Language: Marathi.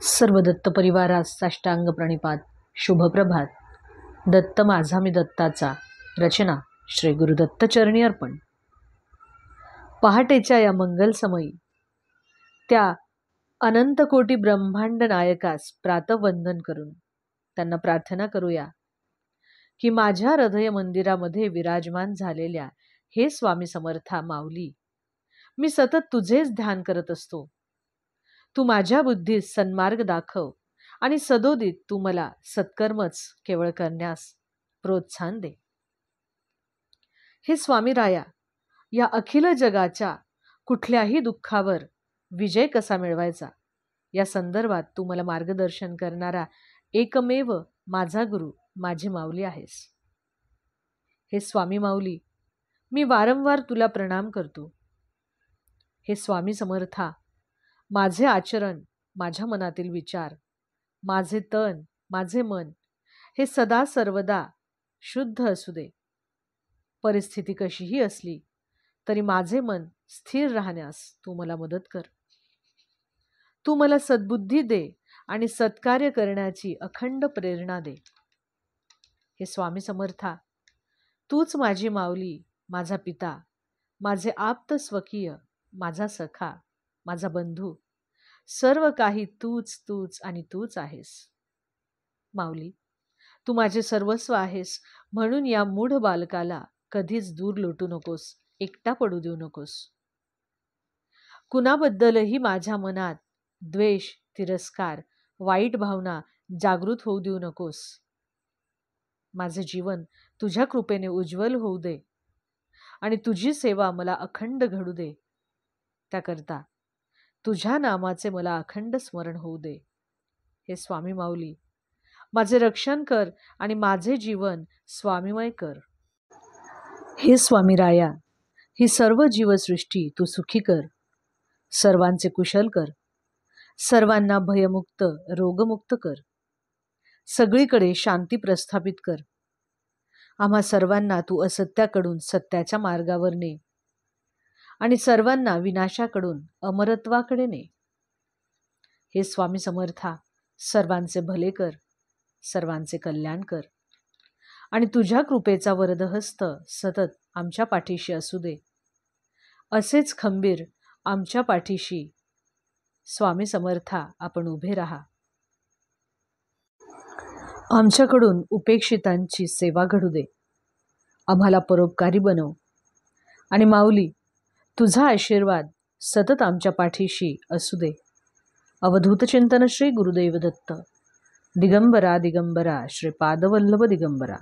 सर्व दत्त परिवारास साष्टांग प्रणिपात. शुभप्रभात. दत्त माझा मी दत्ताचा. रचना श्री गुरुदत्त चरणी अर्पण. पहाटेच्या या मंगल समयी त्या अनंत कोटी ब्रह्मांड नायकास प्रातवंदन करून त्यांना प्रार्थना करूया की माझ्या हृदय मंदिरामध्ये विराजमान झालेल्या हे स्वामी समर्था माऊली, मी सतत तुझेच ध्यान करत असतो. तू माझ्या बुद्धीत सन्मार्ग दाखव आणि सदोदित तू मला सत्कर्मच केवळ करण्यास प्रोत्साहन दे. हे स्वामी राया, या अखिल जगाच्या कुठल्याही दुःखावर विजय कसा मिळवायचा या संदर्भात तू मला मार्गदर्शन करणारा एकमेव माझा गुरु माझी माऊली आहेस. हे स्वामी माऊली, मी वारंवार तुला प्रणाम करतो. हे स्वामी समर्था, माझे आचरण, माझ्या मनातील विचार, माझे तन, माझे मन हे सदा सर्वदा शुद्ध असू दे. परिस्थिती कशीही असली तरी माझे मन स्थिर राहण्यास तू मला मदत कर. तू मला सद्बुद्धी दे आणि सत्कार्य करण्याची अखंड प्रेरणा दे. हे स्वामी समर्था, तूच माझी माऊली, माझा पिता, माझे आप्त स्वकीय, माझा सखा, माझा बंधू, सर्व काही तूच तूच आणि तूच आहेस. माऊली, तू माझे सर्वस्व आहेस, म्हणून या मूढ बालकाला कधीच दूर लोटू नकोस, एकटा पडू देऊ नकोस. कुणाबद्दलही माझ्या मनात द्वेष, तिरस्कार, वाईट भावना जागृत होऊ देऊ नकोस. माझे जीवन तुझ्या कृपेने उज्ज्वल होऊ दे आणि तुझी सेवा मला अखंड घडू दे. त्याकरता तुझ्या नामाचे मला अखंड स्मरण होऊ दे. हे स्वामी माऊली, माझे रक्षण कर आणि माझे जीवन स्वामीमय कर. हे स्वामी राया, ही सर्व जीवसृष्टी तू सुखी कर, सर्वांचे कुशल कर, सर्वांना भयमुक्त रोगमुक्त कर, सगळीकडे शांती प्रस्थापित कर. आम्हा सर्वांना तू असत्याकडून सत्याच्या मार्गावर ने आणि सर्वांना विनाशाकडून अमरत्वाकडे ने. हे स्वामी समर्था, सर्वांचे भले कर, सर्वांचे कल्याण कर आणि तुझ्या कृपेचा वरदहस्त सतत आमच्या पाठीशी असू दे. असेच खंबीर आमच्या पाठीशी स्वामी समर्था आपण उभे राहा. आमच्याकडून उपेक्षितांची सेवा घडू दे. आम्हाला परोपकारी बनव आणि माऊली, तुझा आशीर्वाद सतत आमच्या पाठीशी असू दे. अवधूत चिंतन श्री गुरुदेव दत्त. दिगंबरा दिगंबरा श्रीपादवल्लभ दिगंबरा.